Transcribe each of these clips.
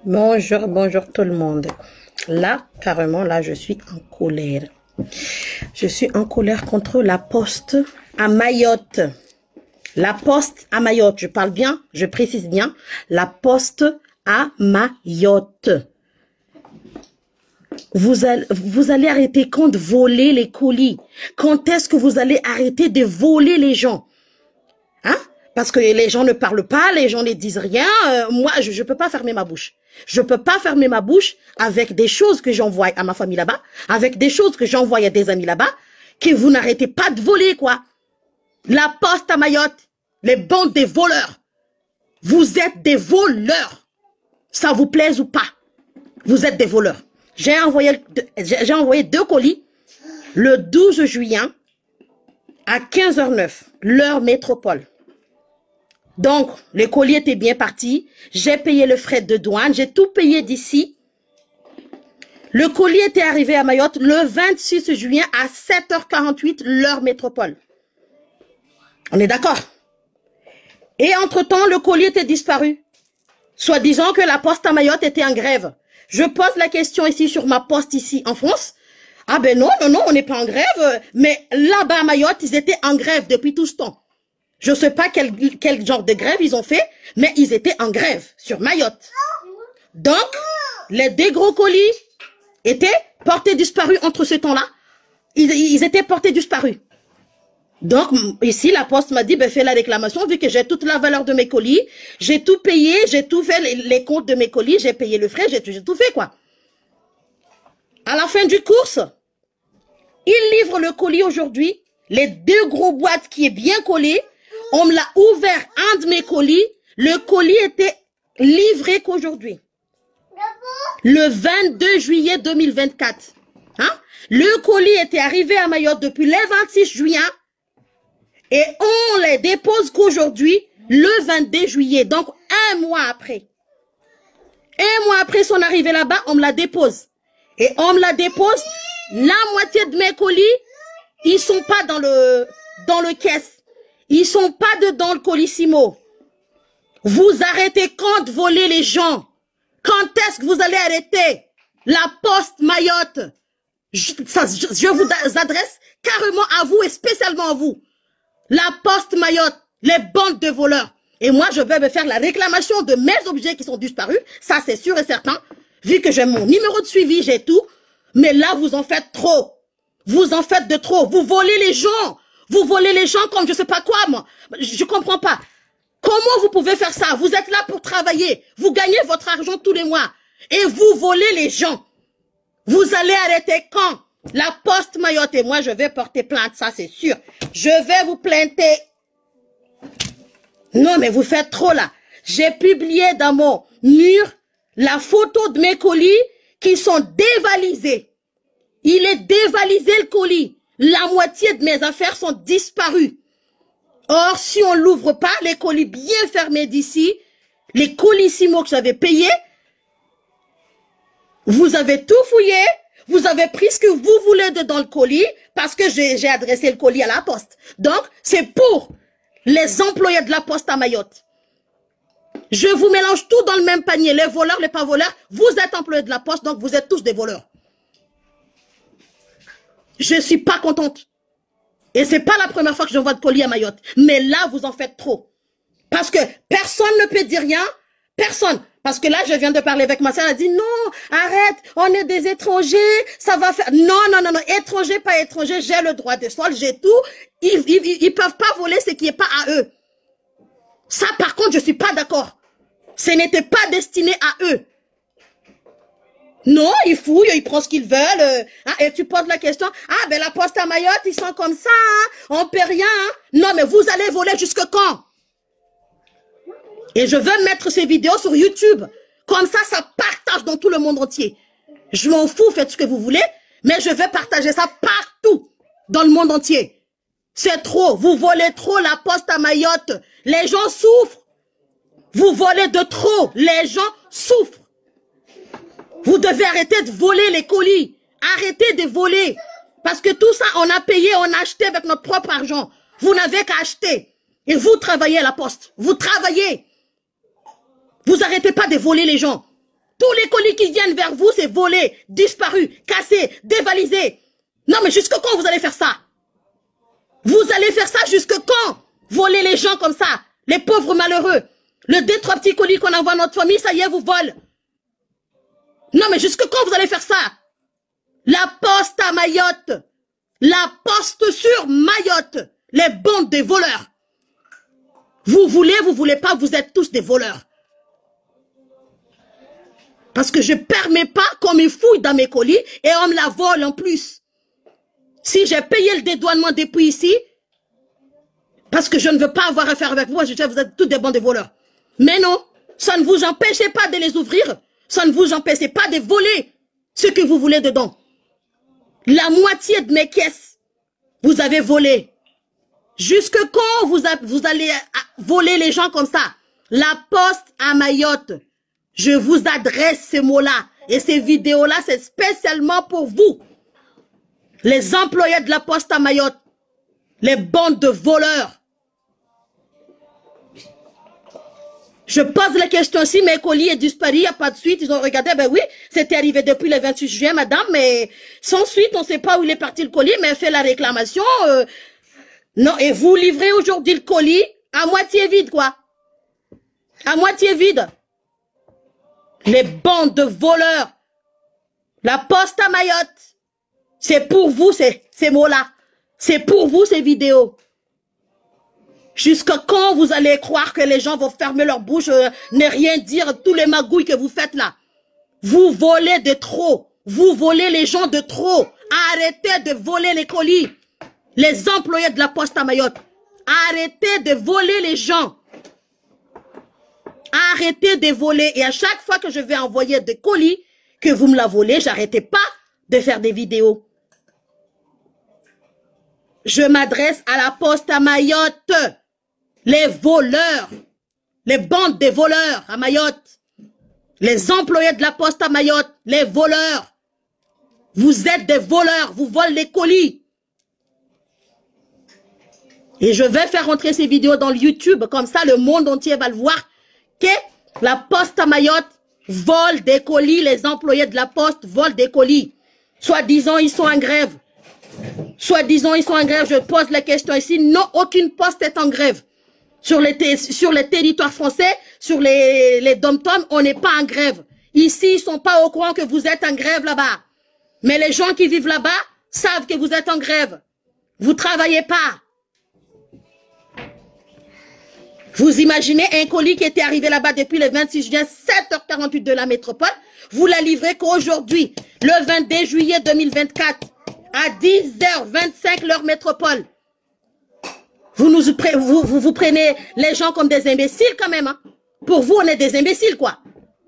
Bonjour, bonjour tout le monde. Là, carrément, là, je suis en colère. Je suis en colère contre la poste à Mayotte. La poste à Mayotte, je parle bien, je précise bien. La poste à Mayotte. Vous allez arrêter quand de voler les colis? Quand est-ce que vous allez arrêter de voler les gens? Hein? Parce que les gens ne parlent pas, les gens ne disent rien. Moi, je ne peux pas fermer ma bouche. Je ne peux pas fermer ma bouche avec des choses que j'envoie à ma famille là-bas, avec des choses que j'envoie à des amis là-bas, que vous n'arrêtez pas de voler, quoi. La poste à Mayotte, les bandes des voleurs. Vous êtes des voleurs. Ça vous plaise ou pas? Vous êtes des voleurs. J'ai envoyé 2 colis le 12 juillet à 15h09, l'heure métropole. Donc, le colis était bien parti. J'ai payé le frais de douane. J'ai tout payé d'ici. Le colis était arrivé à Mayotte le 26 juillet à 7h48, l'heure métropole. On est d'accord? Et entre-temps, le colis était disparu. Soi-disant que la poste à Mayotte était en grève. Je pose la question ici sur ma poste ici en France. Ah ben non, on n'est pas en grève. Mais là-bas à Mayotte, ils étaient en grève depuis tout ce temps. Je ne sais pas quel genre de grève ils ont fait, mais ils étaient en grève sur Mayotte. Donc, les 2 gros colis étaient portés disparus entre ce temps-là. Ils étaient portés disparus. Donc, ici, la poste m'a dit, ben, fais la réclamation, vu que j'ai toute la valeur de mes colis. J'ai tout payé, j'ai tout fait, les comptes de mes colis, j'ai payé le frais, j'ai tout fait, quoi. À la fin du course, ils livrent le colis aujourd'hui. Les 2 gros boîtes qui est bien collé. On me l'a ouvert un de mes colis. Le colis était livré qu'aujourd'hui. Le 22 juillet 2024. Hein? Le colis était arrivé à Mayotte depuis le 26 juillet. Et on les dépose qu'aujourd'hui, le 22 juillet. Donc, un mois après. Un mois après son arrivée là-bas, on me la dépose. Et on me la dépose. La moitié de mes colis, ils sont pas dans le caisse. Ils sont pas dedans le colissimo. Vous arrêtez quand de voler les gens? Quand est-ce que vous allez arrêter? La poste Mayotte. Je vous adresse carrément à vous et spécialement à vous. La poste Mayotte, les bandes de voleurs. Et moi, je vais me faire la réclamation de mes objets qui sont disparus. Ça, c'est sûr et certain. Vu que j'ai mon numéro de suivi, j'ai tout. Mais là, vous en faites trop. Vous en faites de trop. Vous volez les gens. Vous volez les gens comme je sais pas quoi, moi. Je comprends pas. Comment vous pouvez faire ça? Vous êtes là pour travailler. Vous gagnez votre argent tous les mois. Et vous volez les gens. Vous allez arrêter quand? La poste Mayotte et moi, je vais porter plainte, ça c'est sûr. Je vais vous plainter. Non, mais vous faites trop là. J'ai publié dans mon mur la photo de mes colis qui sont dévalisés. Il est dévalisé le colis. La moitié de mes affaires sont disparues. Or, si on l'ouvre pas, les colis bien fermés d'ici, les colissimo que j'avais payés, vous avez tout fouillé, vous avez pris ce que vous voulez dedans le colis, parce que j'ai adressé le colis à la poste. Donc, c'est pour les employés de la poste à Mayotte. Je vous mélange tout dans le même panier, les voleurs, les pas voleurs. Vous êtes employés de la poste, donc vous êtes tous des voleurs. Je suis pas contente. Et c'est pas la première fois que j'envoie de colis à Mayotte. Mais là, vous en faites trop. Parce que personne ne peut dire rien. Personne. Parce que là, je viens de parler avec ma soeur. Elle a dit, non, arrête, on est des étrangers, ça va faire... Non, étrangers, pas étrangers, j'ai le droit de sol, j'ai tout. Ils peuvent pas voler ce qui est pas à eux. Ça, par contre, je suis pas d'accord. Ce n'était pas destiné à eux. Non, ils fouillent, ils prennent ce qu'ils veulent. Et tu poses la question, ah ben la poste à Mayotte, ils sont comme ça, hein, on paie rien. Hein. Non, mais vous allez voler jusque quand? Et je veux mettre ces vidéos sur YouTube. Comme ça partage dans tout le monde entier. Je m'en fous, faites ce que vous voulez, mais je vais partager ça partout dans le monde entier. C'est trop, vous volez trop la poste à Mayotte. Les gens souffrent. Vous volez de trop, les gens souffrent. Vous devez arrêter de voler les colis. Arrêtez de voler. Parce que tout ça, on a payé, on a acheté avec notre propre argent. Vous n'avez qu'à acheter. Et vous travaillez à la poste. Vous travaillez. Vous arrêtez pas de voler les gens. Tous les colis qui viennent vers vous, c'est volé, disparu, cassé, dévalisé. Non, mais jusque quand vous allez faire ça? Vous allez faire ça jusque quand? Voler les gens comme ça, les pauvres malheureux. Le 2-3 petits colis qu'on envoie à notre famille, ça y est, vous volent. Non, mais jusque quand vous allez faire ça? La poste à Mayotte. La poste sur Mayotte. Les bandes de voleurs. Vous voulez pas, vous êtes tous des voleurs. Parce que je ne permets pas qu'on me fouille dans mes colis et on me la vole en plus. Si j'ai payé le dédouanement depuis ici, parce que je ne veux pas avoir affaire avec vous, je sais vous êtes tous des bandes de voleurs. Mais non, ça ne vous empêchez pas de les ouvrir, ça ne vous empêchez pas de voler ce que vous voulez dedans. La moitié de mes caisses, vous avez volé. Jusque quand vous allez voler les gens comme ça? La poste à Mayotte. Je vous adresse ces mots-là. Et ces vidéos-là, c'est spécialement pour vous. Les employés de la poste à Mayotte. Les bandes de voleurs. Je pose la question, si mes colis est disparu, il n'y a pas de suite. Ils ont regardé, ben oui, c'était arrivé depuis le 28 juin, madame, mais sans suite, on ne sait pas où il est parti le colis, mais elle fait la réclamation. Non, et vous livrez aujourd'hui le colis à moitié vide, quoi. À moitié vide. Les bandes de voleurs. La poste à Mayotte. C'est pour vous, ces mots-là. C'est pour vous, ces vidéos. Jusqu'à quand vous allez croire que les gens vont fermer leur bouche, ne rien dire, tous les magouilles que vous faites là. Vous volez de trop. Vous volez les gens de trop. Arrêtez de voler les colis. Les employés de la poste à Mayotte. Arrêtez de voler les gens. Arrêtez de voler. Et à chaque fois que je vais envoyer des colis, que vous me la volez, j'arrêtais pas de faire des vidéos. Je m'adresse à la poste à Mayotte. Les voleurs. Les bandes de voleurs à Mayotte. Les employés de la poste à Mayotte. Les voleurs. Vous êtes des voleurs. Vous volez les colis. Et je vais faire rentrer ces vidéos dans le YouTube. Comme ça, le monde entier va le voir. Que la poste à Mayotte vole des colis. Les employés de la poste volent des colis. Soi-disant, ils sont en grève. Soi-disant, ils sont en grève. Je pose la question ici. Non, aucune poste est en grève. Sur les territoires français, sur les dom-toms, on n'est pas en grève. Ici, ils ne sont pas au courant que vous êtes en grève là-bas. Mais les gens qui vivent là-bas savent que vous êtes en grève. Vous ne travaillez pas. Vous imaginez un colis qui était arrivé là-bas depuis le 26 juin, 7h48 de la métropole. Vous la livrez qu'aujourd'hui, le 22 juillet 2024, à 10h25 l'heure métropole. Vous prenez les gens comme des imbéciles quand même. Hein? Pour vous, on est des imbéciles, quoi.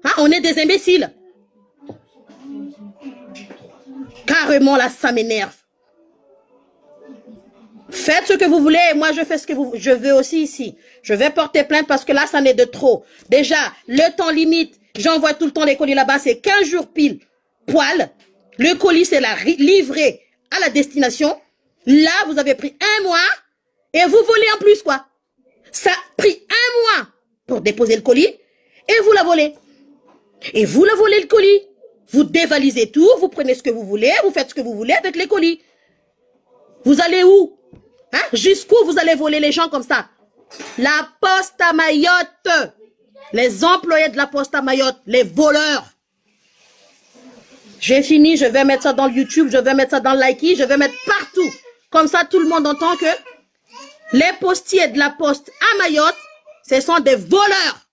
Hein? On est des imbéciles. Carrément, là, ça m'énerve. Faites ce que vous voulez, moi je fais ce que je veux aussi ici. Je vais porter plainte parce que là, ça n'est de trop. Déjà, le temps limite, j'envoie tout le temps les colis là-bas, c'est 15 jours pile, poil. Le colis, c'est livré à la destination. Là, vous avez pris 1 mois et vous volez en plus, quoi. Ça a pris 1 mois pour déposer le colis et vous la volez. Et vous la volez le colis. Vous dévalisez tout, vous prenez ce que vous voulez, vous faites ce que vous voulez avec les colis. Vous allez où? Hein? Jusqu'où vous allez voler les gens comme ça? La poste à Mayotte. Les employés de la poste à Mayotte. Les voleurs. J'ai fini, je vais mettre ça dans le YouTube, je vais mettre ça dans le Likey, je vais mettre partout. Comme ça, tout le monde entend que les postiers de la poste à Mayotte, ce sont des voleurs.